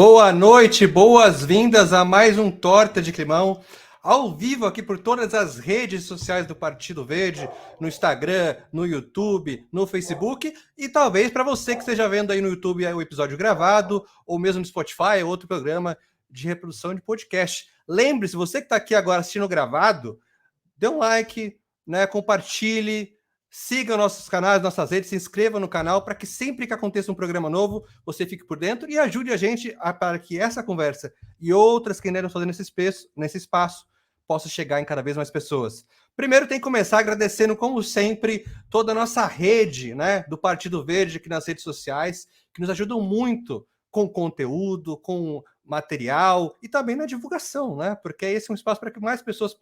Boa noite, boas-vindas a mais um Torta de Climão, ao vivo aqui por todas as redes sociais do Partido Verde, no Instagram, no YouTube, no Facebook e talvez para você que esteja vendo aí no YouTube o episódio gravado ou mesmo no Spotify, outro programa de reprodução de podcast. Lembre-se, você que está aqui agora assistindo gravado, dê um like, né, compartilhe, siga nossos canais, nossas redes, se inscreva no canal para que sempre que aconteça um programa novo, você fique por dentro e ajude a gente para que essa conversa e outras que ainda fazer nesse espaço possam chegar em cada vez mais pessoas. Primeiro tem que começar agradecendo, como sempre, toda a nossa rede, né, do Partido Verde aqui nas redes sociais, que nos ajudam muito com conteúdo, com material e também na divulgação, né? Porque esse é um espaço para que mais pessoas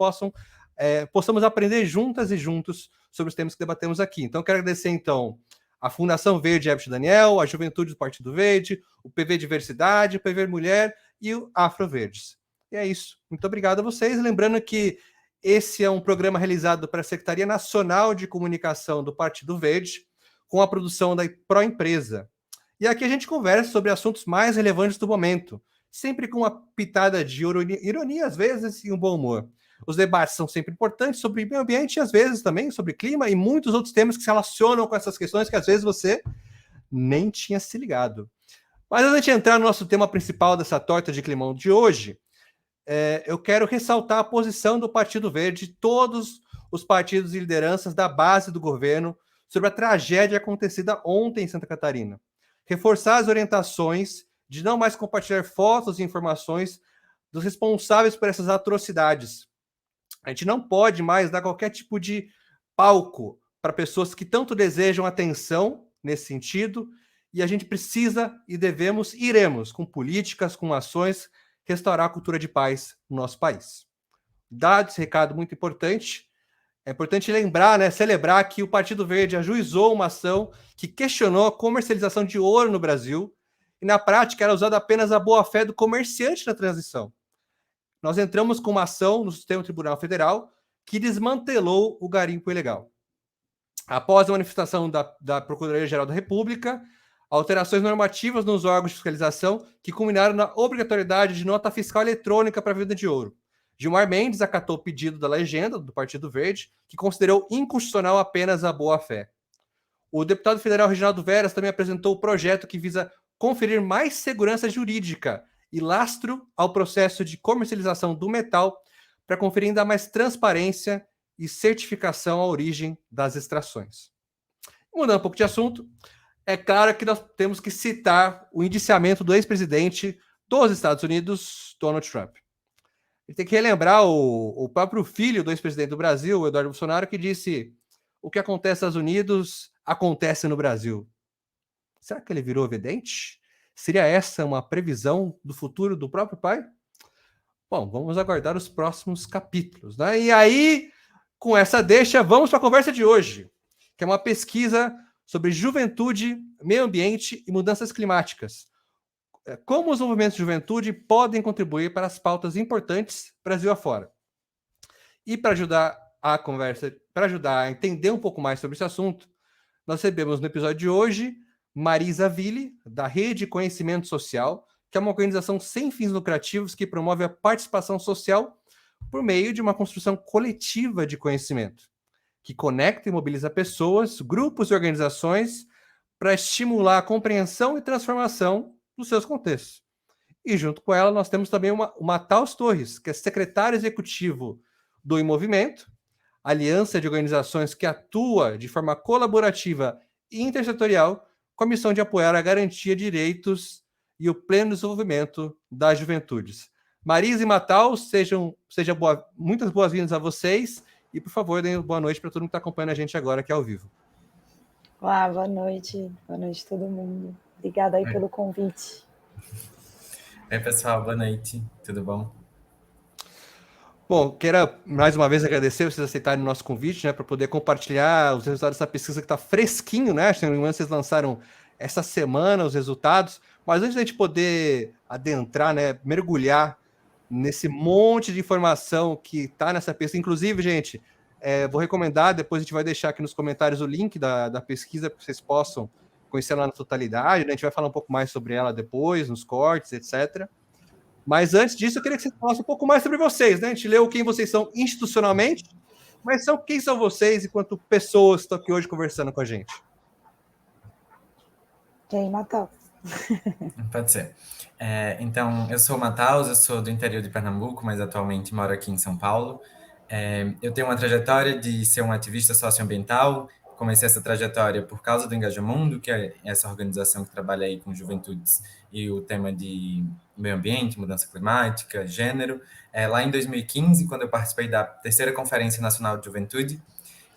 possamos aprender juntas e juntos sobre os temas que debatemos aqui. Então, quero agradecer, então, a Fundação Verde Ebert Daniel, a Juventude do Partido Verde, o PV Diversidade, o PV Mulher e o Afro Verdes. E é isso. Muito obrigado a vocês. Lembrando que esse é um programa realizado para a Secretaria Nacional de Comunicação do Partido Verde, com a produção da Proempresa. E aqui a gente conversa sobre assuntos mais relevantes do momento, sempre com uma pitada de ironia às vezes, e um bom humor. Os debates são sempre importantes sobre meio ambiente e às vezes também sobre clima e muitos outros temas que se relacionam com essas questões que às vezes você nem tinha se ligado. Mas antes de entrar no nosso tema principal dessa torta de climão de hoje, eu quero ressaltar a posição do Partido Verde, todos os partidos e lideranças da base do governo sobre a tragédia acontecida ontem em Santa Catarina. Reforçar as orientações de não mais compartilhar fotos e informações dos responsáveis por essas atrocidades. A gente não pode mais dar qualquer tipo de palco para pessoas que tanto desejam atenção nesse sentido, e a gente precisa e iremos, com políticas, com ações, restaurar a cultura de paz no nosso país. Dado esse recado muito importante, é importante lembrar, celebrar que o Partido Verde ajuizou uma ação que questionou a comercialização de ouro no Brasil, e na prática era usada apenas a boa-fé do comerciante na transição. Nós entramos com uma ação no Supremo Tribunal Federal que desmantelou o garimpo ilegal. Após a manifestação da Procuradoria-Geral da República, alterações normativas nos órgãos de fiscalização que culminaram na obrigatoriedade de nota fiscal eletrônica para a venda de ouro. Gilmar Mendes acatou o pedido da legenda do Partido Verde, que considerou inconstitucional apenas a boa-fé. O deputado federal Reginaldo Veras também apresentou o projeto que visa conferir mais segurança jurídica e lastro ao processo de comercialização do metal para conferir ainda mais transparência e certificação à origem das extrações. Mudando um pouco de assunto, é claro que nós temos que citar o indiciamento do ex-presidente dos Estados Unidos, Donald Trump. Ele tem que relembrar o próprio filho do ex-presidente do Brasil, o Eduardo Bolsonaro, que disse: o que acontece nos Estados Unidos acontece no Brasil. Será que ele virou vidente? Seria essa uma previsão do futuro do próprio pai? Bom, vamos aguardar os próximos capítulos, né? E aí, com essa deixa, vamos para a conversa de hoje, que é uma pesquisa sobre juventude, meio ambiente e mudanças climáticas. Como os movimentos de juventude podem contribuir para as pautas importantes Brasil afora. E para ajudar a conversa, para ajudar a entender um pouco mais sobre esse assunto, nós recebemos no episódio de hoje Marisa Ville, da Rede Conhecimento Social, que é uma organização sem fins lucrativos que promove a participação social por meio de uma construção coletiva de conhecimento, que conecta e mobiliza pessoas, grupos e organizações para estimular a compreensão e transformação dos seus contextos. E junto com ela nós temos também uma Taos Torres, que é secretário executivo do Movimento, aliança de organizações que atua de forma colaborativa e intersetorial com a missão de apoiar a garantia de direitos e o pleno desenvolvimento das juventudes. Marisa e Mataus, muitas boas-vindas a vocês e, por favor, deem boa noite para todo mundo que está acompanhando a gente agora aqui ao vivo. Olá, boa noite todo mundo. Obrigada aí pelo convite. Oi, pessoal, boa noite, tudo bom? Bom, quero mais uma vez agradecer vocês aceitarem o nosso convite, né, para poder compartilhar os resultados dessa pesquisa que está fresquinho, né? Se não me engano, vocês lançaram essa semana os resultados, mas antes da gente poder adentrar, né, mergulhar nesse monte de informação que está nessa pesquisa, inclusive, gente, vou recomendar, depois a gente vai deixar aqui nos comentários o link da pesquisa para que vocês possam conhecer ela na totalidade, né? A gente vai falar um pouco mais sobre ela depois, nos cortes, etc. Mas antes disso, eu queria que você falasse um pouco mais sobre vocês, né? A gente leu quem vocês são institucionalmente, mas quem são vocês enquanto pessoas que estão aqui hoje conversando com a gente? Quem, Matheus? Pode ser. Então, eu sou o Matheus, eu sou do interior de Pernambuco, mas atualmente moro aqui em São Paulo. Eu tenho uma trajetória de ser um ativista socioambiental. Comecei essa trajetória por causa do Engajamundo, que é essa organização que trabalha aí com juventudes e o tema de meio ambiente, mudança climática, gênero. Lá em 2015, quando eu participei da terceira Conferência Nacional de Juventude,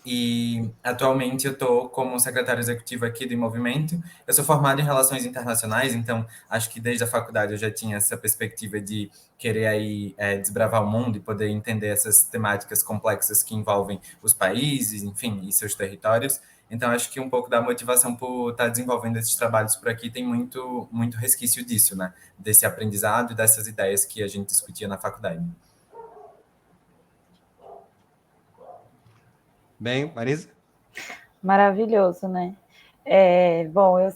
e atualmente eu estou como secretário executivo aqui do movimento. Eu sou formado em relações internacionais, então acho que desde a faculdade eu já tinha essa perspectiva de querer aí desbravar o mundo e poder entender essas temáticas complexas que envolvem os países, enfim, e seus territórios. Então acho que um pouco da motivação por estar desenvolvendo esses trabalhos por aqui tem muito resquício disso, né? Desse aprendizado e dessas ideias que a gente discutia na faculdade. Bem, Marisa? Maravilhoso, né? Bom, eu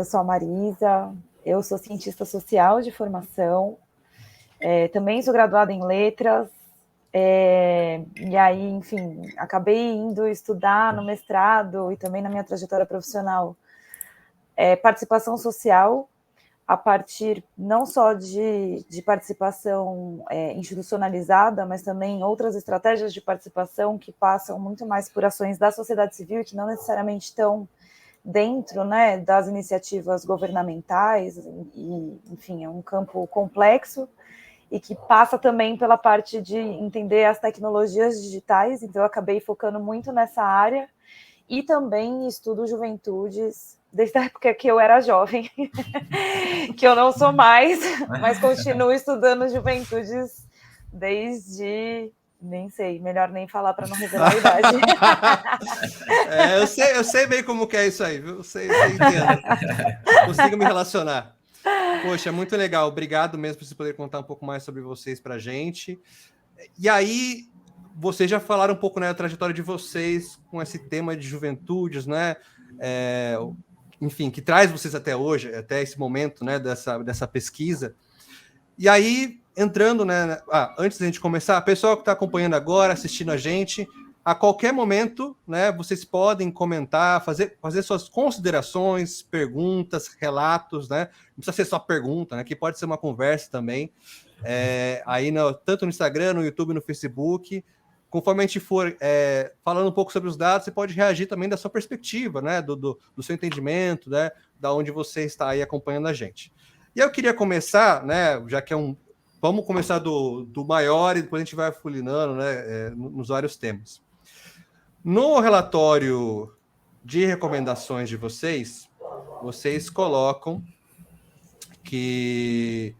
sou a Marisa, eu sou cientista social de formação, também sou graduada em letras, e aí, enfim, acabei indo estudar no mestrado e também na minha trajetória profissional participação social, a partir não só de participação institucionalizada, mas também outras estratégias de participação que passam muito mais por ações da sociedade civil e que não necessariamente estão dentro, né, das iniciativas governamentais, e, enfim, é um campo complexo e que passa também pela parte de entender as tecnologias digitais, então eu acabei focando muito nessa área, e também estudo juventudes desde a época que eu era jovem, que eu não sou mais, mas continuo estudando juventudes desde... Nem sei, melhor nem falar para não revelar a idade. Eu sei bem como que é isso aí, viu? Eu sei, entendo. Consigo me relacionar. Poxa, muito legal. Obrigado mesmo por vocês poderem contar um pouco mais sobre vocês para a gente. E aí, vocês já falaram um pouco, né, da trajetória de vocês com esse tema de juventudes, né? Enfim, que traz vocês até hoje, até esse momento, né, dessa pesquisa. E aí, entrando, né? Antes da gente começar, pessoal que está acompanhando agora, assistindo a gente, a qualquer momento, né, vocês podem comentar, fazer suas considerações, perguntas, relatos, né? Não precisa ser só pergunta, né? Que pode ser uma conversa também. Aí tanto no Instagram, no YouTube, no Facebook. Conforme a gente for falando um pouco sobre os dados, você pode reagir também da sua perspectiva, né? Do seu entendimento, né? Da onde você está aí acompanhando a gente. E eu queria começar, né? Já que vamos começar do maior e depois a gente vai afulinando, né? Nos vários temas. No relatório de recomendações de vocês colocam que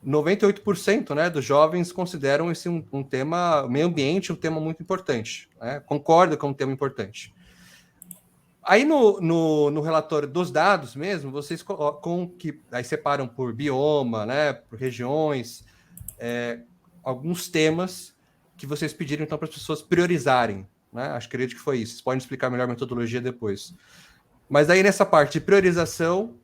98%, né, dos jovens consideram esse um tema, meio ambiente, um tema muito importante, né? Concorda com um tema importante. Aí no relatório dos dados mesmo, vocês colocam que aí separam por bioma, né, por regiões, alguns temas que vocês pediram então para as pessoas priorizarem, né? Acredito que foi isso. Vocês podem explicar melhor a metodologia depois. Mas aí nessa parte de priorização,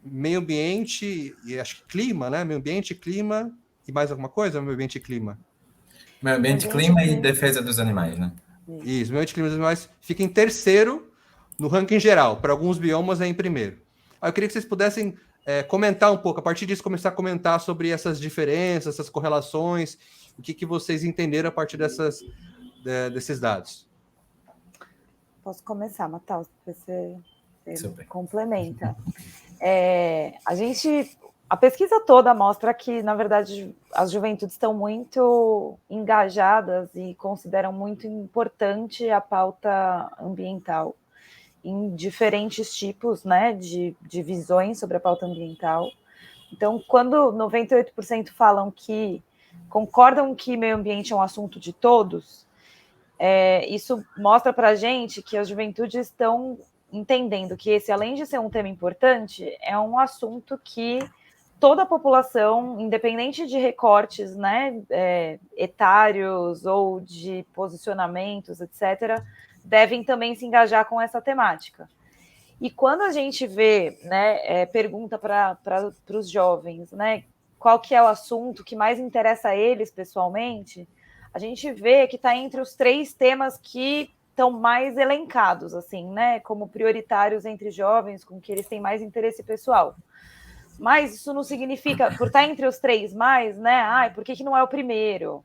meio ambiente e acho que clima, né? Meio ambiente, clima e mais alguma coisa? Meio ambiente e clima. Meio ambiente, clima e defesa dos animais, né? Isso, meio ambiente, clima e dos animais fica em terceiro no ranking geral. Para alguns biomas é em primeiro. Aí eu queria que vocês pudessem comentar um pouco, a partir disso começar a comentar sobre essas diferenças, essas correlações, o que vocês entenderam a partir desses dados. Posso começar, Matheus? Você complementa. A pesquisa toda mostra que, na verdade, as juventudes estão muito engajadas e consideram muito importante a pauta ambiental em diferentes tipos, né, de visões sobre a pauta ambiental. Então, quando 98% falam que concordam que meio ambiente é um assunto de todos, isso mostra para a gente que as juventudes estão entendendo que esse, além de ser um tema importante, é um assunto que toda a população, independente de recortes, né, etários ou de posicionamentos, etc., devem também se engajar com essa temática. E quando a gente vê, né, pergunta para os jovens, né, qual que é o assunto que mais interessa a eles pessoalmente, a gente vê que está entre os 3 temas que estão mais elencados, assim, né, como prioritários entre jovens, com que eles têm mais interesse pessoal. Mas isso não significa, por estar entre os 3 mais, né, por que não é o primeiro?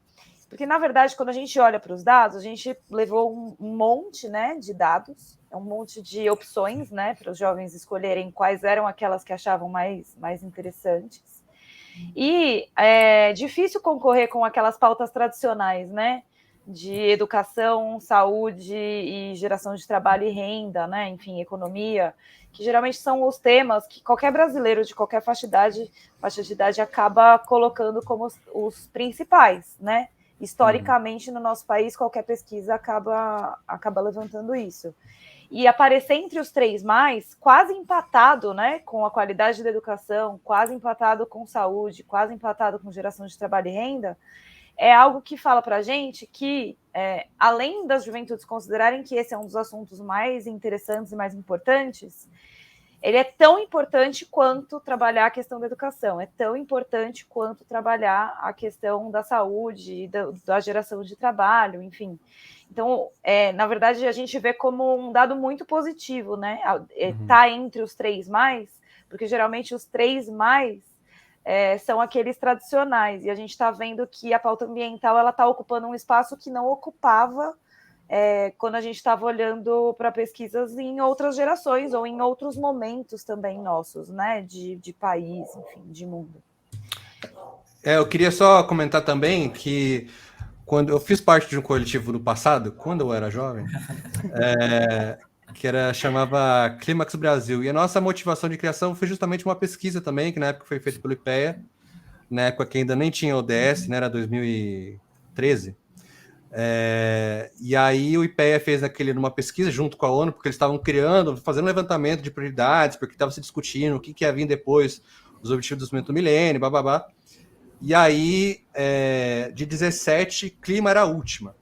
Porque, na verdade, quando a gente olha para os dados, a gente levou um monte, né, de dados, um monte de opções, né, para os jovens escolherem quais eram aquelas que achavam mais interessantes. E é difícil concorrer com aquelas pautas tradicionais, né, de educação, saúde e geração de trabalho e renda, né, enfim, economia, que geralmente são os temas que qualquer brasileiro de qualquer faixa de idade acaba colocando como os principais, né? Historicamente, no nosso país, qualquer pesquisa acaba levantando isso. E aparecer entre os 3 mais, quase empatado, né, com a qualidade da educação, quase empatado com saúde, quase empatado com geração de trabalho e renda, é algo que fala para a gente que, além das juventudes considerarem que esse é um dos assuntos mais interessantes e mais importantes, ele é tão importante quanto trabalhar a questão da educação, é tão importante quanto trabalhar a questão da saúde, da geração de trabalho, enfim. Então, na verdade, a gente vê como um dado muito positivo, né? Tá entre os 3 mais, porque geralmente os 3 mais são aqueles tradicionais, e a gente está vendo que a pauta ambiental ela está ocupando um espaço que não ocupava quando a gente estava olhando para pesquisas em outras gerações ou em outros momentos também nossos, né? De país, enfim, de mundo. Eu queria só comentar também que quando eu fiz parte de um coletivo no passado, quando eu era jovem, que chamava Clímax Brasil. E a nossa motivação de criação foi justamente uma pesquisa também, que na época foi feita pelo IPEA, na época que ainda nem tinha ODS, né, era 2013. E aí o IPEA fez numa pesquisa junto com a ONU, porque eles estavam fazendo um levantamento de prioridades, porque estava se discutindo o que ia vir depois, os objetivos do desenvolvimento do milênio, bababá. E aí, de 17, clima era a última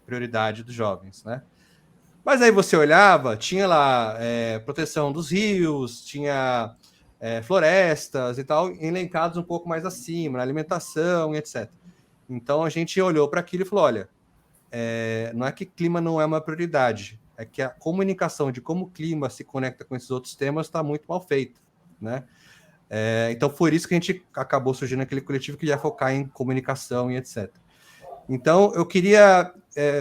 prioridade dos jovens, né? Mas aí você olhava, tinha lá proteção dos rios, tinha florestas e tal, elencados um pouco mais acima, na alimentação e etc. Então a gente olhou para aquilo e falou, olha, não é que clima não é uma prioridade, é que a comunicação de como o clima se conecta com esses outros temas está muito mal feita, né? Então foi isso que a gente acabou surgindo aquele coletivo que ia focar em comunicação e etc. Então eu queria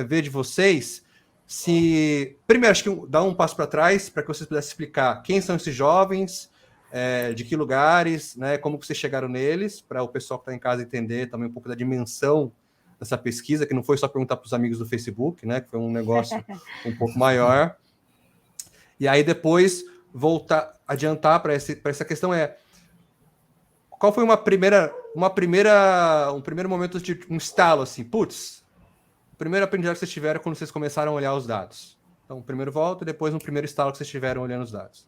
ver de vocês se... Primeiro, acho que dar um passo para trás para que vocês pudessem explicar quem são esses jovens, de que lugares, né, como que vocês chegaram neles, para o pessoal que está em casa entender também um pouco da dimensão dessa pesquisa, que não foi só perguntar para os amigos do Facebook, né, que foi um negócio um pouco maior. E aí depois adiantar para essa questão qual foi um primeiro momento de um estalo, assim, putz, o primeiro aprendizado que vocês tiveram quando vocês começaram a olhar os dados? Então, primeiro volta e depois um primeiro estalo que vocês tiveram olhando os dados.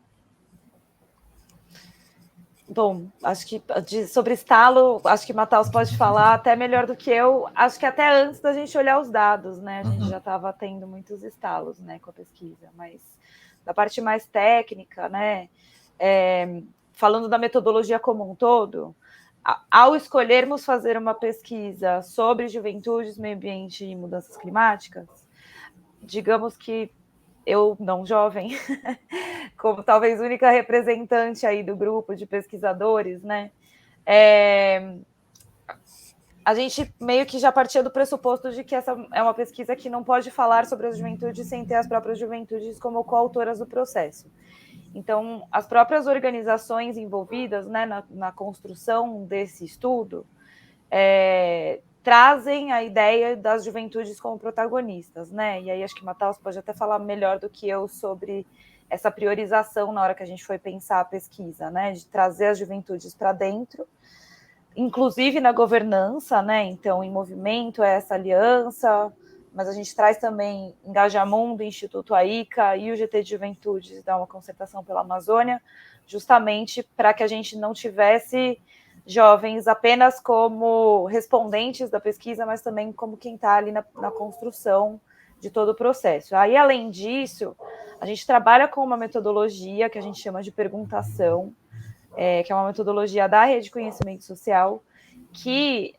Bom, acho que sobre estalo, acho que Matheus pode falar até melhor do que eu. Acho que até antes da gente olhar os dados, né? A gente já estava tendo muitos estalos, né, com a pesquisa. Mas da parte mais técnica, né? Falando da metodologia como um todo, ao escolhermos fazer uma pesquisa sobre juventudes, meio ambiente e mudanças climáticas, digamos que eu, não jovem, como talvez única representante aí do grupo de pesquisadores, né? A gente meio que já partia do pressuposto de que essa é uma pesquisa que não pode falar sobre as juventudes sem ter as próprias juventudes como coautoras do processo. Então, as próprias organizações envolvidas, né, na construção desse estudo trazem a ideia das juventudes como protagonistas, né? E aí acho que Matheus pode até falar melhor do que eu sobre essa priorização na hora que a gente foi pensar a pesquisa, né? De trazer as juventudes para dentro, inclusive na governança, né? Então, em movimento é essa aliança, mas a gente traz também Engajamundo, Instituto AICA e o GT de Juventudes da uma concertação pela Amazônia, justamente para que a gente não tivesse jovens apenas como respondentes da pesquisa, mas também como quem está ali na construção de todo o processo. Aí, além disso, a gente trabalha com uma metodologia que a gente chama de perguntação, que é uma metodologia da Rede de Conhecimento Social, que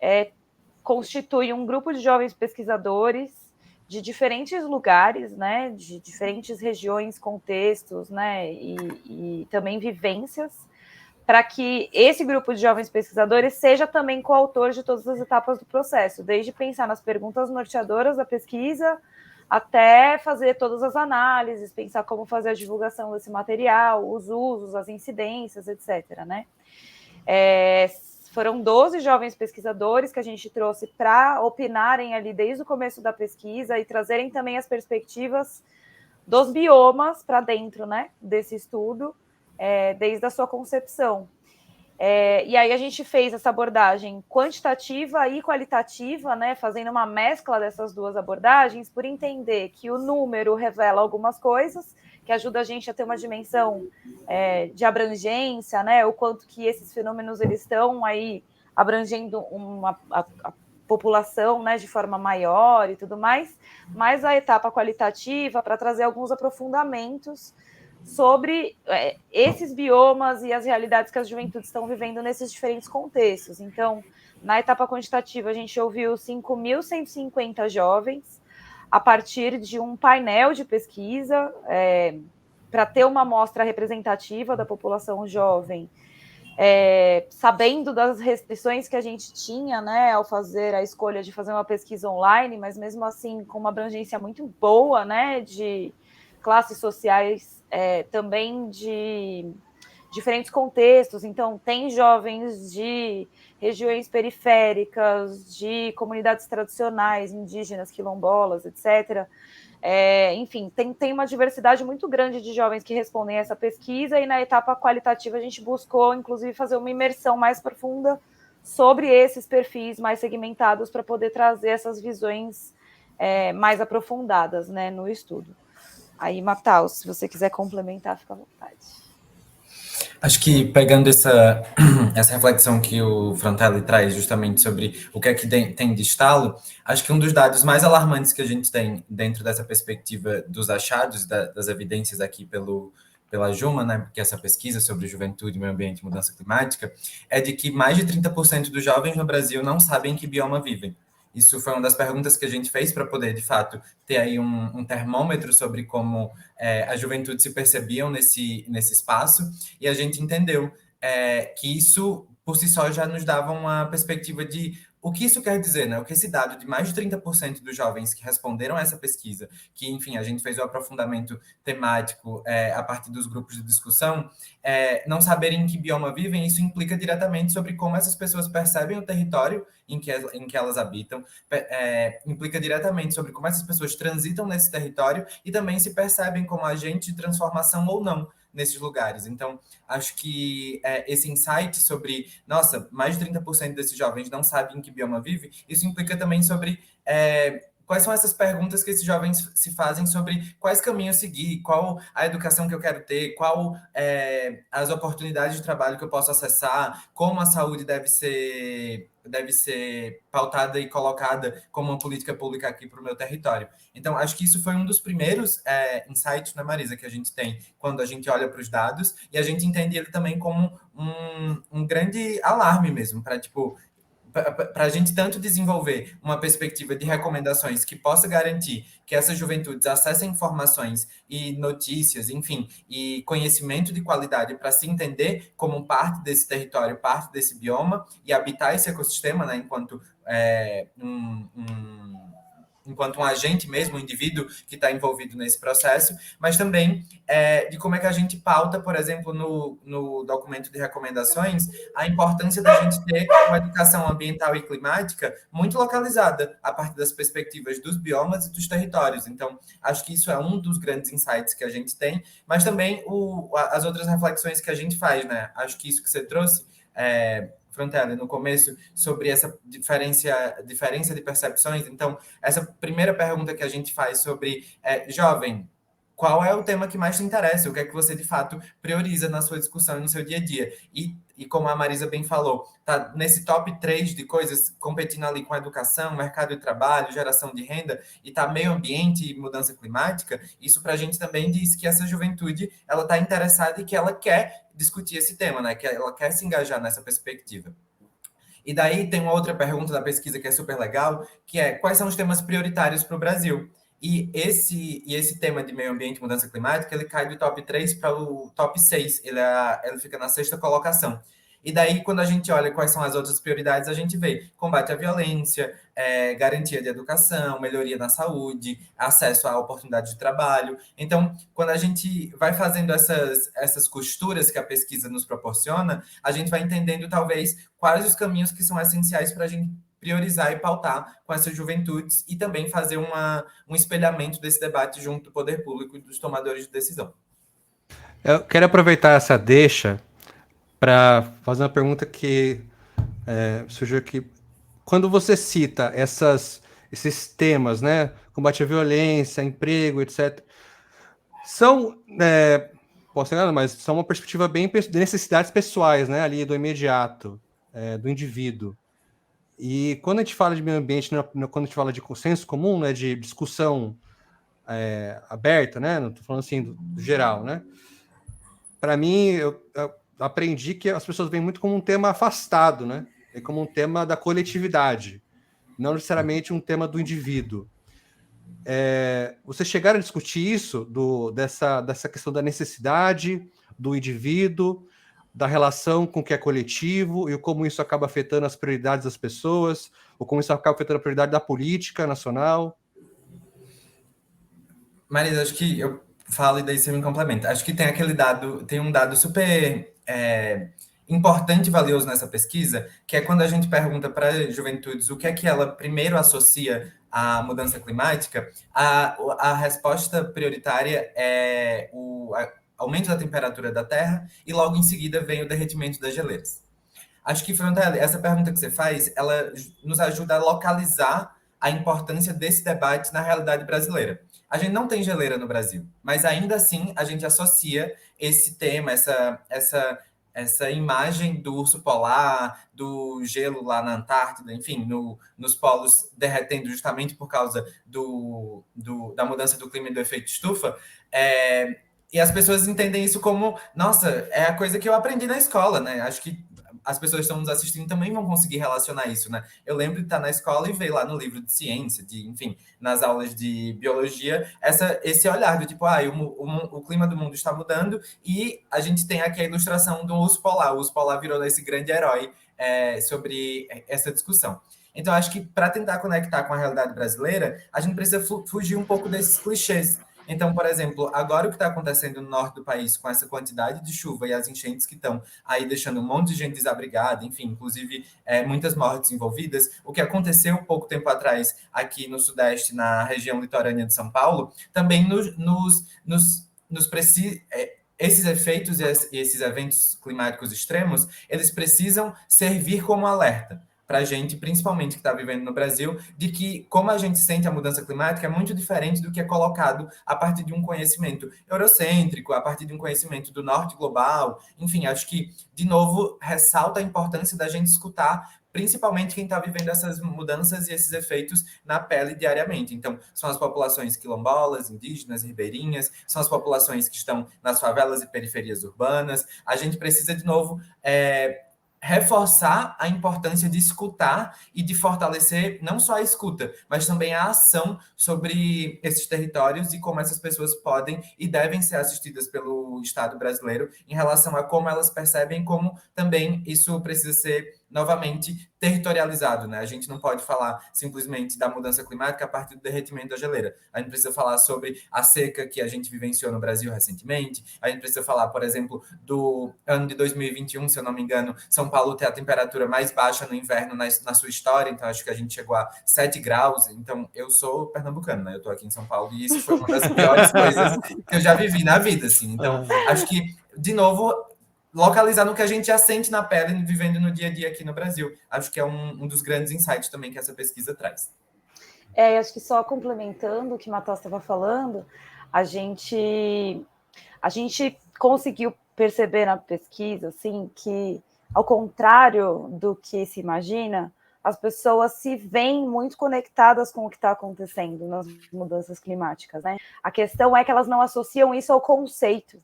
constitui um grupo de jovens pesquisadores de diferentes lugares, né, de diferentes regiões, contextos, né, e também vivências, para que esse grupo de jovens pesquisadores seja também coautor de todas as etapas do processo, desde pensar nas perguntas norteadoras da pesquisa, até fazer todas as análises, pensar como fazer a divulgação desse material, os usos, as incidências, etc., né? Foram 12 jovens pesquisadores que a gente trouxe para opinarem ali desde o começo da pesquisa e trazerem também as perspectivas dos biomas para dentro, né, desse estudo, desde a sua concepção. E aí a gente fez essa abordagem quantitativa e qualitativa, né, fazendo uma mescla dessas duas abordagens, por entender que o número revela algumas coisas, que ajuda a gente a ter uma dimensão de abrangência, né, o quanto que esses fenômenos eles estão aí abrangendo a população, né, de forma maior e tudo mais, mas a etapa qualitativa para trazer alguns aprofundamentos sobre esses biomas e as realidades que as juventudes estão vivendo nesses diferentes contextos. Então, na etapa quantitativa, a gente ouviu 5.150 jovens, a partir de um painel de pesquisa, para ter uma amostra representativa da população jovem, sabendo das restrições que a gente tinha, né, ao fazer a escolha de fazer uma pesquisa online, mas mesmo assim com uma abrangência muito boa, né, de classes sociais, também de diferentes contextos. Então, tem jovens de regiões periféricas, de comunidades tradicionais, indígenas, quilombolas, etc., enfim, tem uma diversidade muito grande de jovens que respondem a essa pesquisa, e na etapa qualitativa a gente buscou, inclusive, fazer uma imersão mais profunda sobre esses perfis mais segmentados para poder trazer essas visões mais aprofundadas, né, no estudo. Aí, Matheus, se você quiser complementar, fica à vontade. Acho que pegando essa reflexão que o Frontelli traz justamente sobre o que é que tem de estalo, acho que um dos dados mais alarmantes que a gente tem dentro dessa perspectiva dos achados, das evidências aqui pela Juma, né, porque essa pesquisa sobre juventude, meio ambiente e mudança climática, é de que mais de 30% dos jovens no Brasil não sabem em que bioma vivem. Isso foi uma das perguntas que a gente fez para poder, de fato, ter aí um termômetro sobre como a juventude se percebiam nesse espaço, e a gente entendeu que isso, por si só, já nos dava uma perspectiva de o que isso quer dizer, né? O que esse dado de mais de 30% dos jovens que responderam a essa pesquisa, que, enfim, a gente fez o aprofundamento temático a partir dos grupos de discussão, não saberem em que bioma vivem, isso implica diretamente sobre como essas pessoas percebem o território em que elas habitam, implica diretamente sobre como essas pessoas transitam nesse território e também se percebem como agente de transformação ou não nesses lugares. Então, acho que esse insight sobre, nossa, mais de 30% desses jovens não sabem em que bioma vive, isso implica também sobre quais são essas perguntas que esses jovens se fazem sobre quais caminhos seguir, qual a educação que eu quero ter, qual as oportunidades de trabalho que eu posso acessar, como a saúde deve ser pautada e colocada como uma política pública aqui para o meu território. Então, acho que isso foi um dos primeiros insights, né, Marisa, que a gente tem quando a gente olha para os dados, e a gente entende ele também como um grande alarme mesmo, para, tipo, para a gente tanto desenvolver uma perspectiva de recomendações que possa garantir que essas juventudes acessem informações e notícias, enfim, e conhecimento de qualidade para se entender como parte desse território, parte desse bioma, e habitar esse ecossistema, né, enquanto enquanto um agente mesmo, um indivíduo que está envolvido nesse processo, mas também de como é que a gente pauta, por exemplo, no documento de recomendações, a importância da gente ter uma educação ambiental e climática muito localizada, a partir das perspectivas dos biomas e dos territórios. Então, acho que isso é um dos grandes insights que a gente tem, mas também as outras reflexões que a gente faz, né? Acho que isso que você trouxe, Frontelli, no começo, sobre essa diferença de percepções. Então, essa primeira pergunta que a gente faz sobre jovem, qual é o tema que mais te interessa, o que é que você, de fato, prioriza na sua discussão e no seu dia a dia. E como a Marisa bem falou, tá nesse top 3 de coisas, competindo ali com a educação, mercado de trabalho, geração de renda, e tá meio ambiente e mudança climática, isso para a gente também diz que essa juventude, ela está interessada e que ela quer discutir esse tema, né? Que ela quer se engajar nessa perspectiva. E daí tem uma outra pergunta da pesquisa que é super legal, que é quais são os temas prioritários para o Brasil? E esse tema de meio ambiente e mudança climática, ele cai do top 3 para o top 6, ele fica na sexta colocação. E daí, quando a gente olha quais são as outras prioridades, a gente vê combate à violência, garantia de educação, melhoria na saúde, acesso à oportunidade de trabalho. Então, quando a gente vai fazendo essas costuras que a pesquisa nos proporciona, a gente vai entendendo, talvez, quais os caminhos que são essenciais para a gente priorizar e pautar com essas juventudes e também fazer um espelhamento desse debate junto do poder público e dos tomadores de decisão. Eu quero aproveitar essa deixa para fazer uma pergunta que surgiu aqui. Quando você cita esses temas, né? Combate à violência, emprego, etc., são, posso enganar, mas são uma perspectiva bem de necessidades pessoais, né? Ali do imediato, do indivíduo. E quando a gente fala de meio ambiente, quando a gente fala de consenso comum, né? De discussão aberta, né? Não estou falando assim do geral, né? Para mim, eu aprendi que as pessoas veem muito como um tema afastado, né? É como um tema da coletividade, não necessariamente um tema do indivíduo. Você chegar a discutir isso, dessa questão da necessidade do indivíduo, da relação com o que é coletivo e como isso acaba afetando as prioridades das pessoas, ou como isso acaba afetando a prioridade da política nacional? Marisa, acho que eu falo e daí você me complementa. Acho que tem um dado super importante e valioso nessa pesquisa, que é quando a gente pergunta para as juventudes o que é que ela primeiro associa à mudança climática, a resposta prioritária é o aumento da temperatura da Terra e logo em seguida vem o derretimento das geleiras. Acho que, Frontelli, essa pergunta que você faz, ela nos ajuda a localizar a importância desse debate na realidade brasileira. A gente não tem geleira no Brasil, mas ainda assim a gente associa esse tema, essa imagem do urso polar, do gelo lá na Antártida, enfim, nos polos derretendo justamente por causa da mudança do clima e do efeito estufa. E as pessoas entendem isso como, nossa, é a coisa que eu aprendi na escola, né? Acho que as pessoas que estão nos assistindo também vão conseguir relacionar isso, né? Eu lembro de estar na escola e ver lá no livro de ciência, enfim, nas aulas de biologia, esse olhar do tipo, o clima do mundo está mudando e a gente tem aqui a ilustração do urso polar. O urso polar virou esse grande herói sobre essa discussão. Então, acho que para tentar conectar com a realidade brasileira, a gente precisa fugir um pouco desses clichês. Então, por exemplo, agora o que está acontecendo no norte do país com essa quantidade de chuva e as enchentes que estão aí deixando um monte de gente desabrigada, enfim, inclusive muitas mortes envolvidas, o que aconteceu um pouco tempo atrás aqui no Sudeste, na região litorânea de São Paulo, também esses efeitos e esses eventos climáticos extremos, eles precisam servir como alerta para a gente, principalmente que está vivendo no Brasil, de que como a gente sente a mudança climática é muito diferente do que é colocado a partir de um conhecimento eurocêntrico, a partir de um conhecimento do norte global. Enfim, acho que, de novo, ressalta a importância da gente escutar principalmente quem está vivendo essas mudanças e esses efeitos na pele diariamente. Então, são as populações quilombolas, indígenas, ribeirinhas, são as populações que estão nas favelas e periferias urbanas. A gente precisa, de novo, reforçar a importância de escutar e de fortalecer não só a escuta, mas também a ação sobre esses territórios e como essas pessoas podem e devem ser assistidas pelo Estado brasileiro em relação a como elas percebem, como também isso precisa ser novamente territorializado, né? A gente não pode falar simplesmente da mudança climática a partir do derretimento da geleira. A gente precisa falar sobre a seca que a gente vivenciou no Brasil recentemente. A gente precisa falar, por exemplo, do ano de 2021, se eu não me engano, São Paulo tem a temperatura mais baixa no inverno na sua história, então acho que a gente chegou a 7 graus. Então, eu sou pernambucano, né? Eu tô aqui em São Paulo e isso foi uma das piores coisas que eu já vivi na vida, assim. Então, acho que, de novo, localizar no que a gente já sente na pele, vivendo no dia a dia aqui no Brasil. Acho que é um dos grandes insights também que essa pesquisa traz. Acho que só complementando o que o Matheus estava falando, a gente conseguiu perceber na pesquisa, assim, que, ao contrário do que se imagina, as pessoas se veem muito conectadas com o que está acontecendo nas mudanças climáticas, né? A questão é que elas não associam isso ao conceito.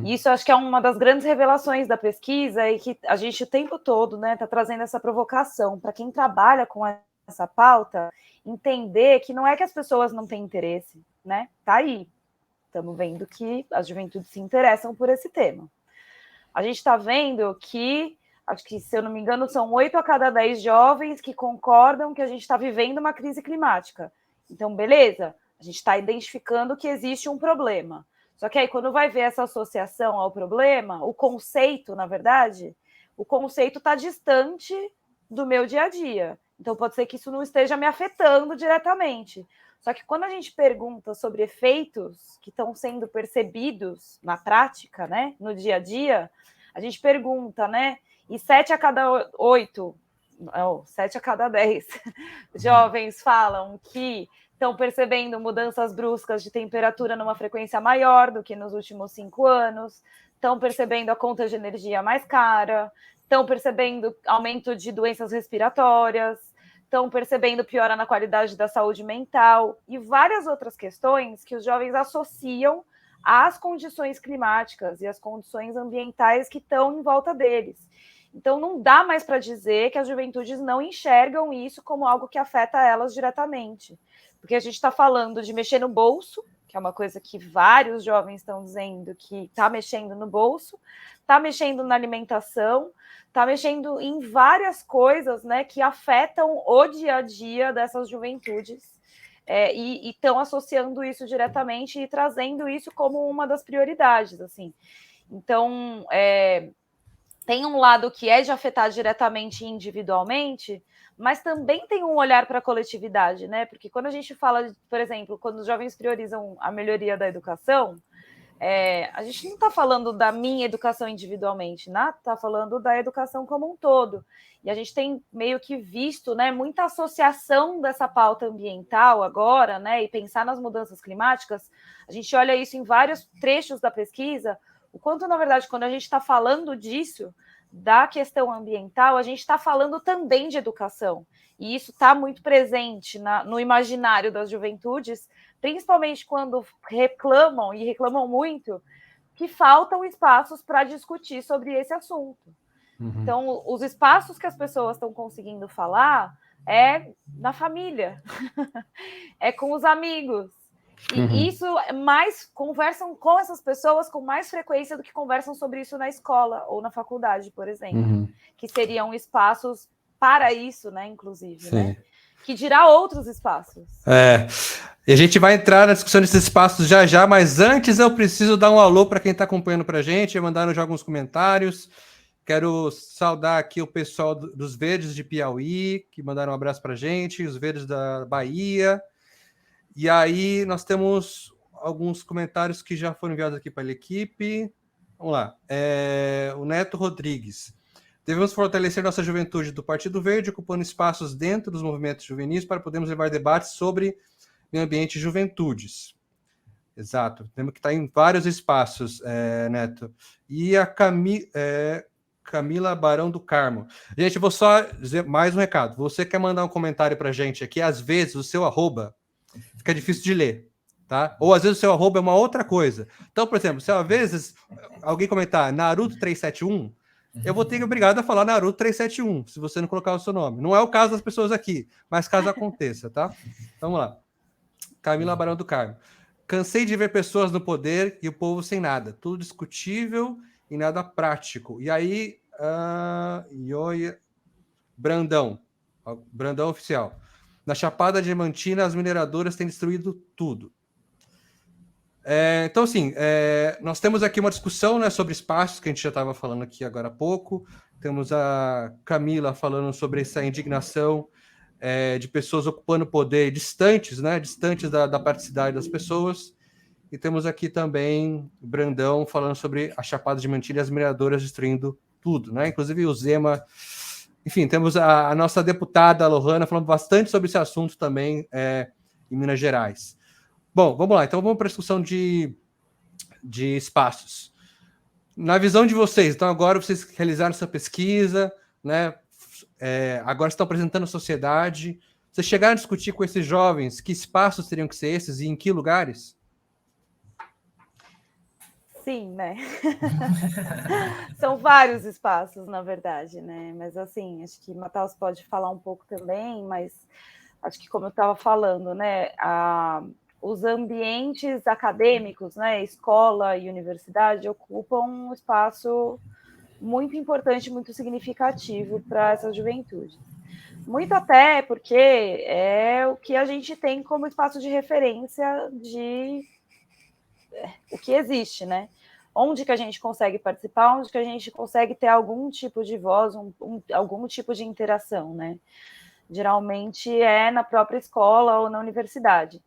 E isso acho que é uma das grandes revelações da pesquisa e que a gente o tempo todo, né, está trazendo essa provocação para quem trabalha com essa pauta, entender que não é que as pessoas não têm interesse, né? Tá aí. Estamos vendo que as juventudes se interessam por esse tema. A gente está vendo que, acho que, se eu não me engano, são 8 a cada 10 jovens que concordam que a gente está vivendo uma crise climática. Então, beleza, a gente está identificando que existe um problema. Só que aí, quando vai ver essa associação ao problema, o conceito, na verdade, o conceito está distante do meu dia a dia. Então, pode ser que isso não esteja me afetando diretamente. Só que quando a gente pergunta sobre efeitos que estão sendo percebidos na prática, né, no dia a dia, a gente pergunta, né, e 7 a cada 8, não, 7 a cada 10 jovens falam que estão percebendo mudanças bruscas de temperatura numa frequência maior do que nos últimos 5 anos, estão percebendo a conta de energia mais cara, estão percebendo aumento de doenças respiratórias, estão percebendo piora na qualidade da saúde mental e várias outras questões que os jovens associam às condições climáticas e às condições ambientais que estão em volta deles. Então, não dá mais para dizer que as juventudes não enxergam isso como algo que afeta elas diretamente. Porque a gente está falando de mexer no bolso, que é uma coisa que vários jovens estão dizendo que está mexendo no bolso, está mexendo na alimentação, está mexendo em várias coisas, né, que afetam o dia a dia dessas juventudes e estão associando isso diretamente e trazendo isso como uma das prioridades, assim. Então, tem um lado que é de afetar diretamente e individualmente, mas também tem um olhar para a coletividade, né? Porque quando a gente fala, por exemplo, quando os jovens priorizam a melhoria da educação, a gente não está falando da minha educação individualmente, né? Está falando da educação como um todo. E a gente tem meio que visto, né, muita associação dessa pauta ambiental agora, né? E pensar nas mudanças climáticas, a gente olha isso em vários trechos da pesquisa, o quanto, na verdade, quando a gente está falando disso, da questão ambiental, a gente está falando também de educação. E isso está muito presente no imaginário das juventudes, principalmente quando reclamam, e reclamam muito, que faltam espaços para discutir sobre esse assunto. Então, os espaços que as pessoas estão conseguindo falar é na família, é com os amigos. E isso mais conversam com essas pessoas com mais frequência do que conversam sobre isso na escola ou na faculdade, por exemplo, que seriam espaços para isso, né, inclusive, né? Que dirá outros espaços. E a gente vai entrar na discussão desses espaços já já, mas antes eu preciso dar um alô para quem está acompanhando para a gente, mandaram já alguns comentários. Quero saudar aqui o pessoal dos Verdes de Piauí, que mandaram um abraço para a gente, os Verdes da Bahia. E aí nós temos alguns comentários que já foram enviados aqui para a equipe. Vamos lá. O Neto Rodrigues. Devemos fortalecer nossa juventude do Partido Verde, ocupando espaços dentro dos movimentos juvenis para podermos levar debates sobre meio ambiente e juventudes. Exato. Temos que estar em vários espaços, Neto. E a Camila Barão do Carmo. Gente, eu vou só dizer mais um recado. Você quer mandar um comentário para a gente aqui, às vezes o seu arroba fica difícil de ler, tá? Ou às vezes o seu arroba é uma outra coisa. Então, por exemplo, se às vezes alguém comentar Naruto 371, eu vou ter que obrigado a falar Naruto 371, se você não colocar o seu nome. Não é o caso das pessoas aqui, mas caso aconteça, tá? Vamos lá. Camila Barão do Carmo. Cansei de ver pessoas no poder e o povo sem nada. Tudo discutível e nada prático. E aí, Brandão oficial. Na Chapada Diamantina, as mineradoras têm destruído tudo. Então, assim, nós temos aqui uma discussão, né, sobre espaços, que a gente já estava falando aqui agora há pouco. Temos a Camila falando sobre essa indignação de pessoas ocupando poder distantes, né, distantes da praticidade das pessoas. E temos aqui também o Brandão falando sobre a Chapada Diamantina e as mineradoras destruindo tudo, né? Inclusive o Zema... Enfim, temos a nossa deputada Lohana falando bastante sobre esse assunto também em Minas Gerais. Bom, vamos lá. Então vamos para a discussão de espaços. Na visão de vocês, então agora vocês realizaram essa pesquisa, né? Agora estão apresentando a sociedade. Vocês chegaram a discutir com esses jovens que espaços teriam que ser esses e em que lugares? Sim, né? São vários espaços, na verdade, né? Mas assim, acho que Matheus pode falar um pouco também, mas acho que como eu estava falando, né? Os ambientes acadêmicos, né? Escola e universidade ocupam um espaço muito importante, muito significativo para essa juventude. Muito até porque é o que a gente tem como espaço de referência de o que existe, né? Onde que a gente consegue participar, onde que a gente consegue ter algum tipo de voz, algum tipo de interação, né? Geralmente é na própria escola ou na universidade.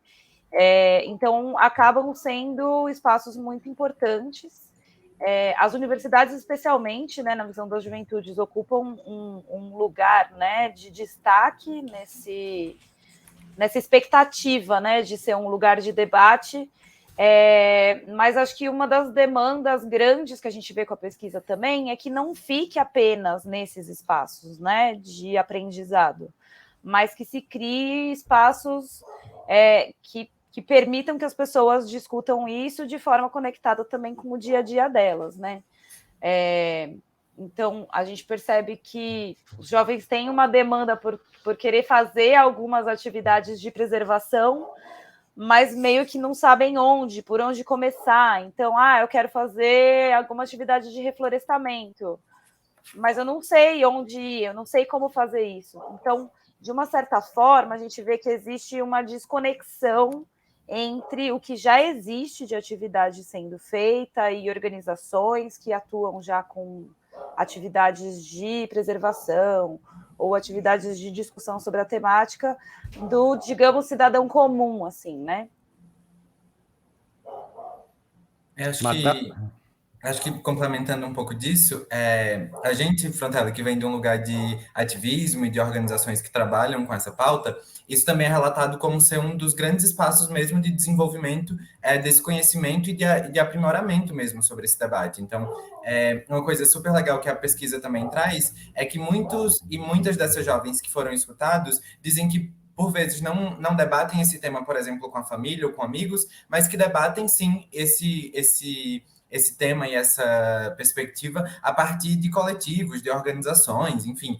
Então, acabam sendo espaços muito importantes. As universidades, especialmente, né, na visão das juventudes, ocupam um lugar, né, de destaque nessa expectativa, né, de ser um lugar de debate. Mas acho que uma das demandas grandes que a gente vê com a pesquisa também é que não fique apenas nesses espaços, né, de aprendizado, mas que se crie espaços que permitam que as pessoas discutam isso de forma conectada também com o dia a dia delas, né? Então, a gente percebe que os jovens têm uma demanda por querer fazer algumas atividades de preservação, mas meio que não sabem por onde começar. Então, eu quero fazer alguma atividade de reflorestamento, mas eu não sei onde ir, eu não sei como fazer isso. Então, de uma certa forma, a gente vê que existe uma desconexão entre o que já existe de atividade sendo feita e organizações que atuam já com atividades de preservação ou atividades de discussão sobre a temática do, digamos, cidadão comum, assim, né? Acho que complementando um pouco disso, a gente, Frontela, que vem de um lugar de ativismo e de organizações que trabalham com essa pauta, isso também é relatado como ser um dos grandes espaços mesmo de desenvolvimento desse conhecimento e de aprimoramento mesmo sobre esse debate. Então, uma coisa super legal que a pesquisa também traz é que muitos e muitas dessas jovens que foram escutados dizem que por vezes não debatem esse tema, por exemplo, com a família ou com amigos, mas que debatem sim esse tema e essa perspectiva a partir de coletivos, de organizações, enfim,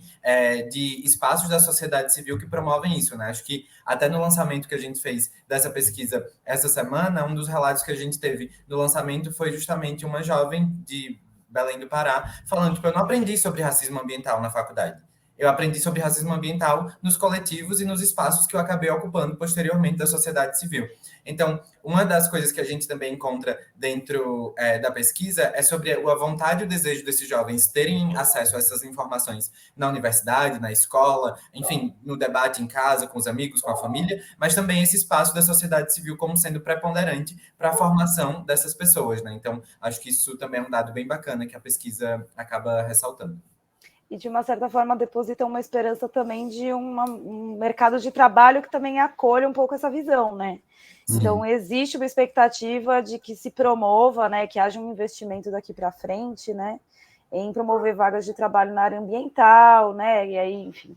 de espaços da sociedade civil que promovem isso, né? Acho que até no lançamento que a gente fez dessa pesquisa essa semana, um dos relatos que a gente teve no lançamento foi justamente uma jovem de Belém do Pará falando, tipo, eu não aprendi sobre racismo ambiental na faculdade. Eu aprendi sobre racismo ambiental nos coletivos e nos espaços que eu acabei ocupando posteriormente da sociedade civil. Então, uma das coisas que a gente também encontra dentro da pesquisa é sobre a vontade e o desejo desses jovens terem acesso a essas informações na universidade, na escola, enfim, no debate em casa, com os amigos, com a família, mas também esse espaço da sociedade civil como sendo preponderante para a formação dessas pessoas, né? Então, acho que isso também é um dado bem bacana que a pesquisa acaba ressaltando. E, de uma certa forma, depositam uma esperança também de um mercado de trabalho que também acolha um pouco essa visão, né? Sim. Então, existe uma expectativa de que se promova, né, que haja um investimento daqui para frente, né, em promover vagas de trabalho na área ambiental, né, e aí, enfim,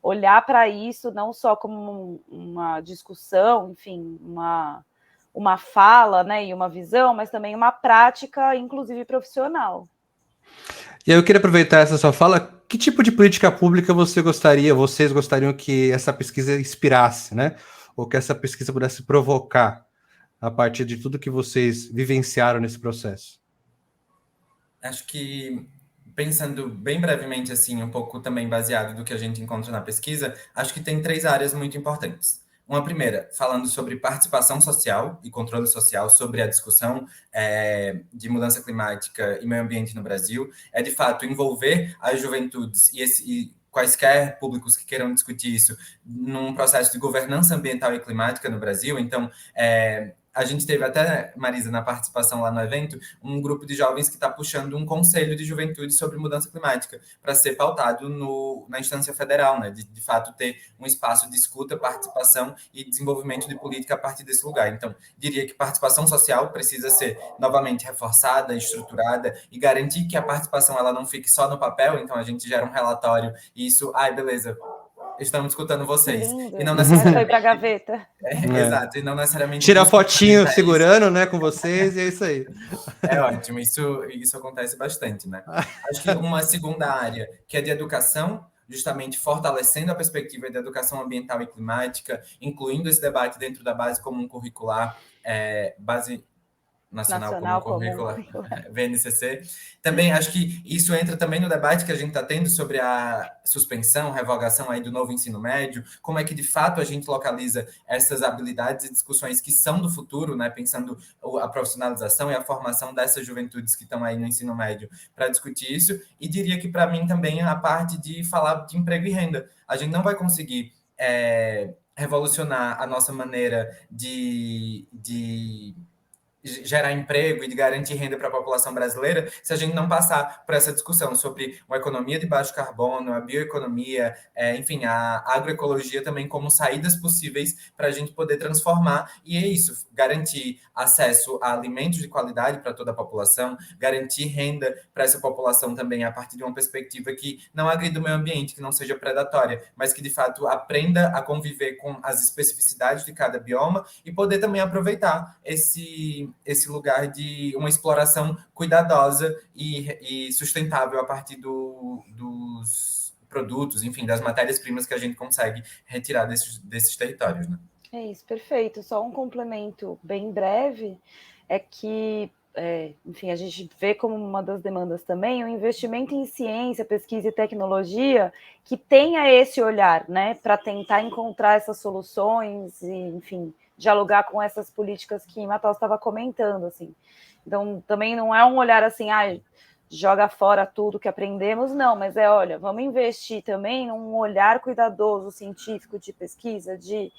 olhar para isso não só como uma discussão, enfim, uma fala, né, e uma visão, mas também uma prática, inclusive profissional. E aí eu queria aproveitar essa sua fala. Que tipo de política pública vocês gostariam que essa pesquisa inspirasse, né? Ou que essa pesquisa pudesse provocar a partir de tudo que vocês vivenciaram nesse processo? Acho que, pensando bem brevemente, assim, um pouco também baseado do que a gente encontra na pesquisa, acho que tem 3 áreas muito importantes. Uma primeira, falando sobre participação social e controle social, sobre a discussão de mudança climática e meio ambiente no Brasil, é de fato envolver as juventudes e quaisquer públicos que queiram discutir isso num processo de governança ambiental e climática no Brasil. Então, a gente teve até, Marisa, na participação lá no evento, um grupo de jovens que está puxando um conselho de juventude sobre mudança climática para ser pautado na instância federal, né? De fato ter um espaço de escuta, participação e desenvolvimento de política a partir desse lugar. Então, diria que participação social precisa ser novamente reforçada, estruturada e garantir que a participação ela não fique só no papel. Então, a gente gera um relatório e isso, beleza, estamos escutando vocês. Lindo. E não Mas foi necessariamente... para a gaveta. Exato, e não necessariamente... Tira a fotinho segurando, né, com vocês, e é isso aí. É ótimo, isso acontece bastante, né? Acho que uma segunda área, que é de educação, justamente fortalecendo a perspectiva de educação ambiental e climática, incluindo esse debate dentro da base comum curricular, base nacional comum curricular, BNCC. Também acho que isso entra também no debate que a gente está tendo sobre a suspensão, revogação aí do novo ensino médio, como é que de fato a gente localiza essas habilidades e discussões que são do futuro, né, pensando a profissionalização e a formação dessas juventudes que estão aí no ensino médio para discutir isso, e diria que para mim também a parte de falar de emprego e renda. A gente não vai conseguir revolucionar a nossa maneira de gerar emprego e de garantir renda para a população brasileira se a gente não passar por essa discussão sobre uma economia de baixo carbono, a bioeconomia, enfim, a agroecologia também como saídas possíveis para a gente poder transformar, e é isso, garantir acesso a alimentos de qualidade para toda a população, garantir renda para essa população também a partir de uma perspectiva que não agrida o meio ambiente, que não seja predatória, mas que de fato aprenda a conviver com as especificidades de cada bioma e poder também aproveitar esse lugar de uma exploração cuidadosa e sustentável a partir dos produtos, enfim, das matérias-primas que a gente consegue retirar desses territórios, né? É isso, perfeito. Só um complemento bem breve é que, enfim, a gente vê como uma das demandas também o investimento em ciência, pesquisa e tecnologia que tenha esse olhar, né, para tentar encontrar essas soluções e, enfim, dialogar com essas políticas que Matheus estava comentando, assim. Então, também não é um olhar assim, joga fora tudo que aprendemos, não, mas olha, vamos investir também num olhar cuidadoso, científico, de pesquisa, de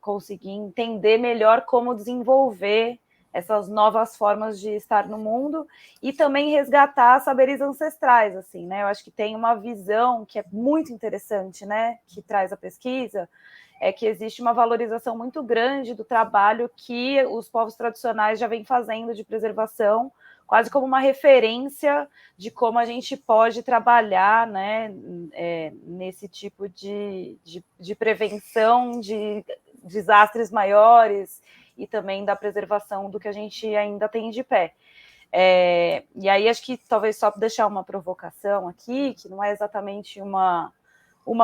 conseguir entender melhor como desenvolver essas novas formas de estar no mundo e também resgatar saberes ancestrais, assim, né? Eu acho que tem uma visão que é muito interessante, né, que traz a pesquisa, é que existe uma valorização muito grande do trabalho que os povos tradicionais já vêm fazendo de preservação, quase como uma referência de como a gente pode trabalhar, né, nesse tipo de prevenção de desastres maiores e também da preservação do que a gente ainda tem de pé. E aí acho que talvez só deixar uma provocação aqui, que não é exatamente uma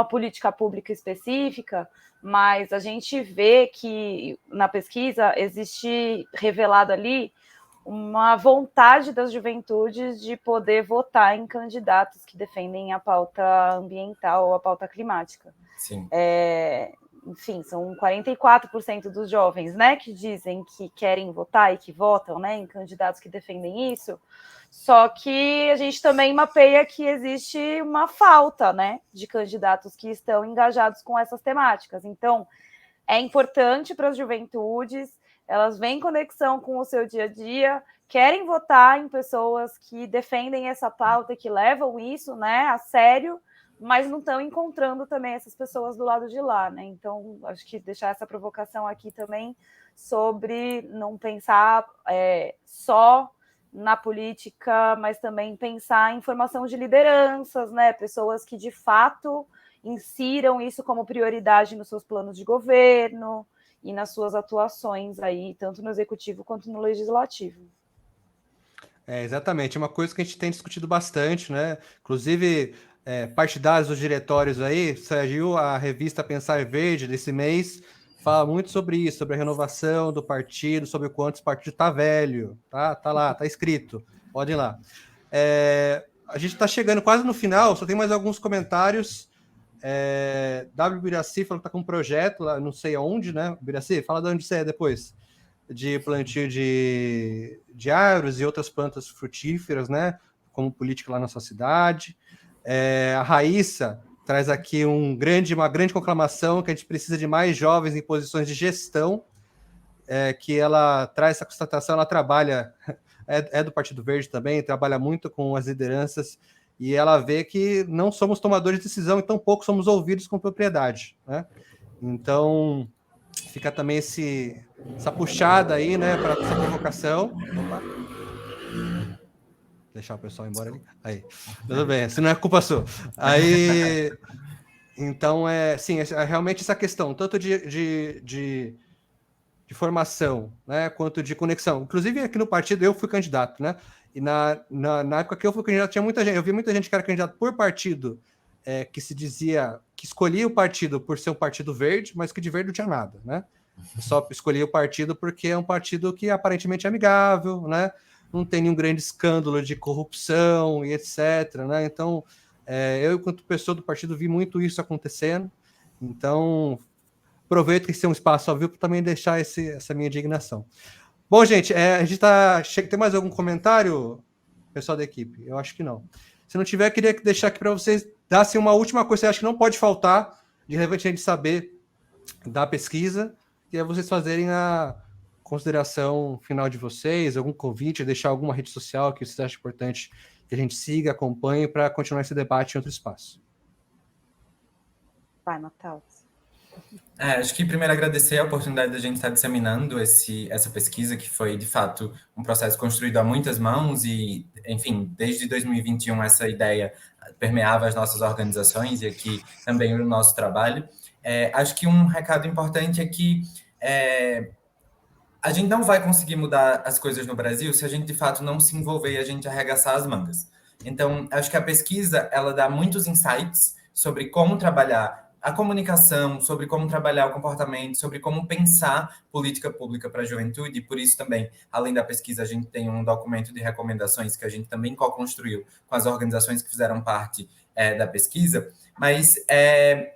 política pública específica, mas a gente vê que na pesquisa existe revelado ali uma vontade das juventudes de poder votar em candidatos que defendem a pauta ambiental ou a pauta climática. Sim. Enfim, são 44% dos jovens, né, que dizem que querem votar e que votam, né, em candidatos que defendem isso. Só que a gente também mapeia que existe uma falta, né, de candidatos que estão engajados com essas temáticas. Então, é importante para as juventudes, elas vêm em conexão com o seu dia a dia, querem votar em pessoas que defendem essa pauta, que levam isso, né, a sério, mas não estão encontrando também essas pessoas do lado de lá, né? Então, acho que deixar essa provocação aqui também sobre não pensar só na política, mas também pensar em formação de lideranças, né? Pessoas que, de fato, insiram isso como prioridade nos seus planos de governo e nas suas atuações aí, tanto no executivo quanto no legislativo. Exatamente, é uma coisa que a gente tem discutido bastante, né? Inclusive, partidários dos diretórios aí, saiu a revista Pensar Verde desse mês, fala muito sobre isso, sobre a renovação do partido, sobre o quanto esse partido tá velho, tá lá, tá escrito, pode ir lá. A gente tá chegando quase no final, só tem mais alguns comentários. W. Biraci falou que tá com um projeto lá, não sei aonde, né? Biraci, fala de onde você é depois. De plantio de árvores e outras plantas frutíferas, né? Como política lá na sua cidade. A Raíssa traz aqui uma grande conclamação que a gente precisa de mais jovens em posições de gestão. que ela traz essa constatação, ela trabalha, é do Partido Verde também, trabalha muito com as lideranças, e ela vê que não somos tomadores de decisão e tampouco somos ouvidos com propriedade, né? Então, fica também essa puxada aí, né, para essa provocação. Opa. Deixar o pessoal embora ali. Aí, tudo bem, se não é culpa sua. Aí, então, sim, realmente essa questão, tanto de formação, né, quanto de conexão. Inclusive, aqui no partido, eu fui candidato, né? E na época que eu fui candidato, tinha muita gente, eu vi muita gente que era candidato por partido, que se dizia, que escolhia o partido por ser um partido verde, mas que de verde não tinha nada, né? Só escolhia o partido porque é um partido que aparentemente é amigável, né? Não tem nenhum grande escândalo de corrupção e etc, né? Então, eu, enquanto pessoa do partido, vi muito isso acontecendo. Então, aproveito que esse é um espaço ao vivo para também deixar essa minha indignação. Bom, gente, a gente tá... Tem mais algum comentário, pessoal da equipe? Eu acho que não. Se não tiver, queria deixar aqui para vocês darem uma última coisa que eu acho que não pode faltar, de relevante a gente saber da pesquisa, que é vocês fazerem a consideração final de vocês, algum convite, deixar alguma rede social que vocês acham importante que a gente siga, acompanhe, para continuar esse debate em outro espaço. Vai, Matheus. Acho que primeiro agradecer a oportunidade da gente estar disseminando essa pesquisa, que foi, de fato, um processo construído a muitas mãos e, enfim, desde 2021 essa ideia permeava as nossas organizações e aqui também o nosso trabalho. Acho que um recado importante é que a gente não vai conseguir mudar as coisas no Brasil se a gente, de fato, não se envolver e a gente arregaçar as mangas. Então, acho que a pesquisa, ela dá muitos insights sobre como trabalhar a comunicação, sobre como trabalhar o comportamento, sobre como pensar política pública para a juventude, e por isso também, além da pesquisa, a gente tem um documento de recomendações que a gente também co-construiu com as organizações que fizeram parte da pesquisa, mas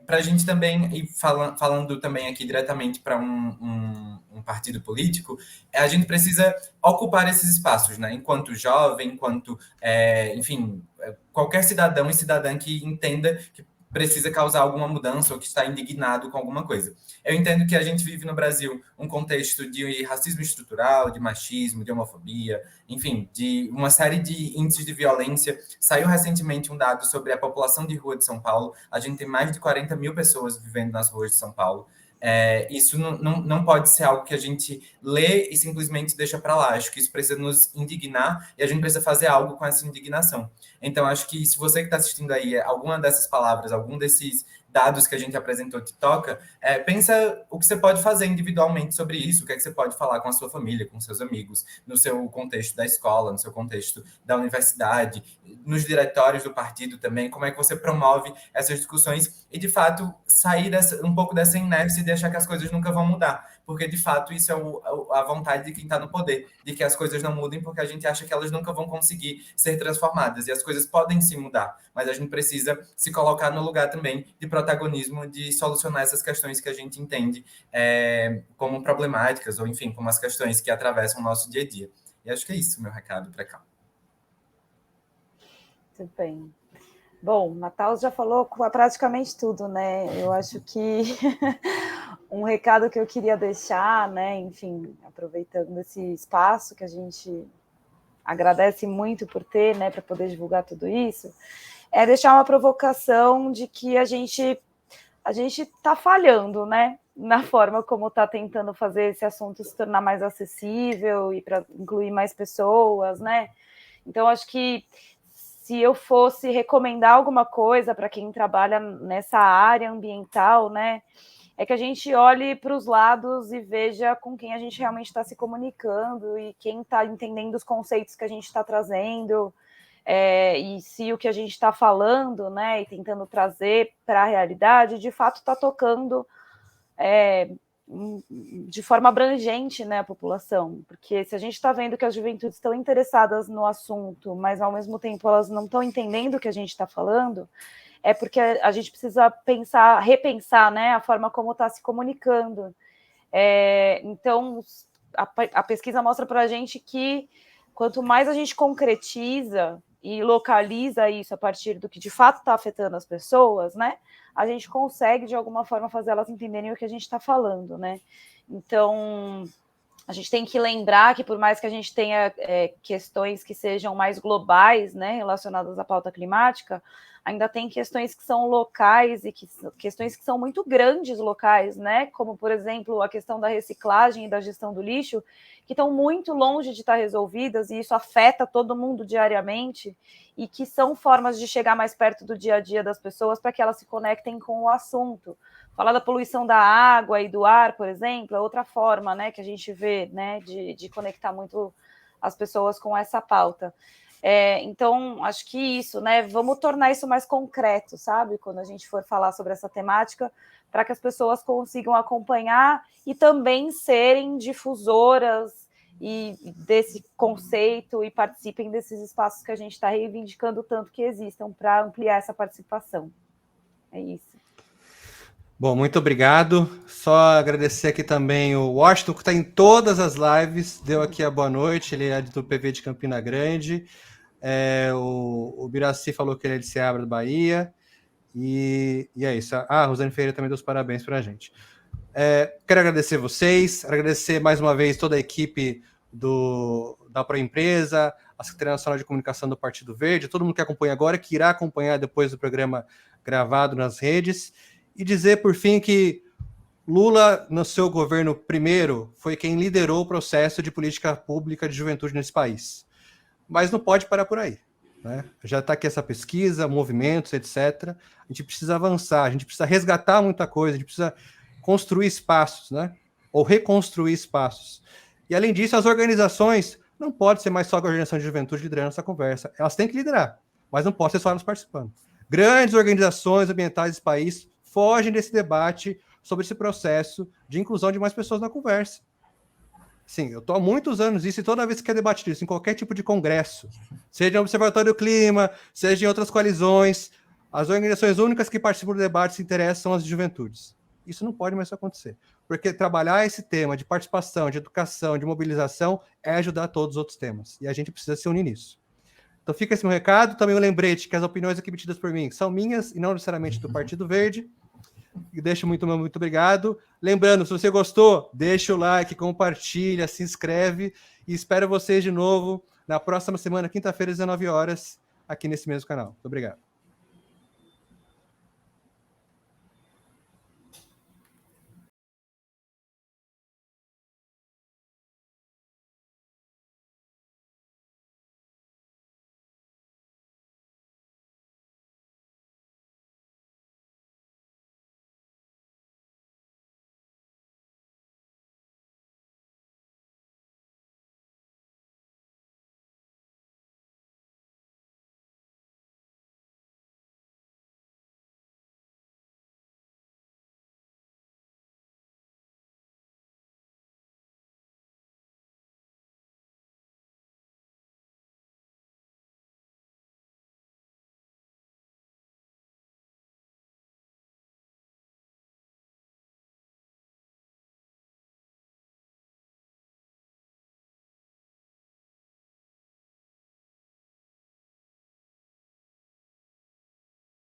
para a gente também, e falando também aqui diretamente para um partido político, a gente precisa ocupar esses espaços, né? Enquanto jovem, enquanto, enfim, qualquer cidadão e cidadã que entenda que precisa causar alguma mudança ou que está indignado com alguma coisa. Eu entendo que a gente vive no Brasil um contexto de racismo estrutural, de machismo, de homofobia, enfim, de uma série de índices de violência. Saiu recentemente um dado sobre a população de rua de São Paulo. A gente tem mais de 40 mil pessoas vivendo nas ruas de São Paulo. Isso não pode ser algo que a gente lê e simplesmente deixa para lá. Acho que isso precisa nos indignar e a gente precisa fazer algo com essa indignação. Então, acho que se você que está assistindo aí, alguma dessas palavras, algum desses dados que a gente apresentou te toca, pensa o que você pode fazer individualmente sobre isso, o que é que você pode falar com a sua família, com seus amigos, no seu contexto da escola, no seu contexto da universidade, nos diretórios do partido também, como é que você promove essas discussões e, de fato, sair um pouco dessa inércia e de achar que as coisas nunca vão mudar, porque, de fato, isso é a vontade de quem está no poder, de que as coisas não mudem porque a gente acha que elas nunca vão conseguir ser transformadas, e as coisas podem se mudar, mas a gente precisa se colocar no lugar também de protagonismo, de solucionar essas questões que a gente entende como problemáticas, ou enfim, como as questões que atravessam o nosso dia a dia. E acho que é isso, meu recado para cá. Muito bem. Bom, Matheus já falou praticamente tudo, né? Eu acho que um recado que eu queria deixar, né? Enfim, aproveitando esse espaço que a gente agradece muito por ter, né? Para poder divulgar tudo isso, é deixar uma provocação de que a gente está falhando, né? Na forma como está tentando fazer esse assunto se tornar mais acessível e para incluir mais pessoas, né? Então, acho que se eu fosse recomendar alguma coisa para quem trabalha nessa área ambiental, né, é que a gente olhe para os lados e veja com quem a gente realmente está se comunicando e quem está entendendo os conceitos que a gente está trazendo, e se o que a gente está falando, né, e tentando trazer para a realidade, de fato está tocando de forma abrangente, né, a população, porque se a gente está vendo que as juventudes estão interessadas no assunto, mas ao mesmo tempo elas não estão entendendo o que a gente está falando, é porque a gente precisa repensar, né, a forma como está se comunicando. Então, a pesquisa mostra para a gente que quanto mais a gente concretiza e localiza isso a partir do que de fato está afetando as pessoas, né, a gente consegue, de alguma forma, fazer elas entenderem o que a gente está falando, né? Então, A gente tem que lembrar que, por mais que a gente tenha questões que sejam mais globais, né, relacionadas à pauta climática, ainda tem questões que são locais e questões que são muito grandes locais, né, como, por exemplo, a questão da reciclagem e da gestão do lixo, que estão muito longe de estar resolvidas, e isso afeta todo mundo diariamente, e que são formas de chegar mais perto do dia a dia das pessoas para que elas se conectem com o assunto. Falar da poluição da água e do ar, por exemplo, é outra forma, né, que a gente vê, né, de conectar muito as pessoas com essa pauta. Então, acho que isso, né, vamos tornar isso mais concreto, sabe, quando a gente for falar sobre essa temática, para que as pessoas consigam acompanhar e também serem difusoras desse conceito e participem desses espaços que a gente está reivindicando tanto que existam para ampliar essa participação. É isso. Bom, muito obrigado. Só agradecer aqui também o Washington, que está em todas as lives, deu aqui a boa noite, ele é do PV de Campina Grande. O Biraci falou que ele é de Ceará, do Bahia. E é isso. A Rosane Ferreira também deu os parabéns para a gente. Quero agradecer vocês, agradecer mais uma vez toda a equipe da Proempresa, a Secretaria Nacional de Comunicação do Partido Verde, todo mundo que acompanha agora, que irá acompanhar depois do programa gravado nas redes. E dizer, por fim, que Lula, no seu governo primeiro, foi quem liderou o processo de política pública de juventude nesse país. Mas não pode parar por aí, né? Já está aqui essa pesquisa, movimentos, etc. A gente precisa avançar, a gente precisa resgatar muita coisa, a gente precisa construir espaços, né? Ou reconstruir espaços. E, além disso, as organizações não podem ser mais só a organização de juventude liderando essa conversa. Elas têm que liderar, mas não pode ser só elas participando. Grandes organizações ambientais desse país fogem desse debate sobre esse processo de inclusão de mais pessoas na conversa. Sim, eu estou há muitos anos isso, e toda vez que quer debater isso, em qualquer tipo de congresso, seja no Observatório do Clima, seja em outras coalizões, as organizações únicas que participam do debate se interessam são as de juventudes. Isso não pode mais acontecer, porque trabalhar esse tema de participação, de educação, de mobilização, é ajudar todos os outros temas, e a gente precisa se unir nisso. Então fica esse meu recado, também um lembrete que as opiniões aqui emitidas por mim são minhas e não necessariamente do Partido Verde. E deixo muito obrigado. Lembrando, se você gostou, deixa o like, compartilha, se inscreve e espero vocês de novo na próxima semana, quinta-feira, às 19 horas, aqui nesse mesmo canal. Muito obrigado.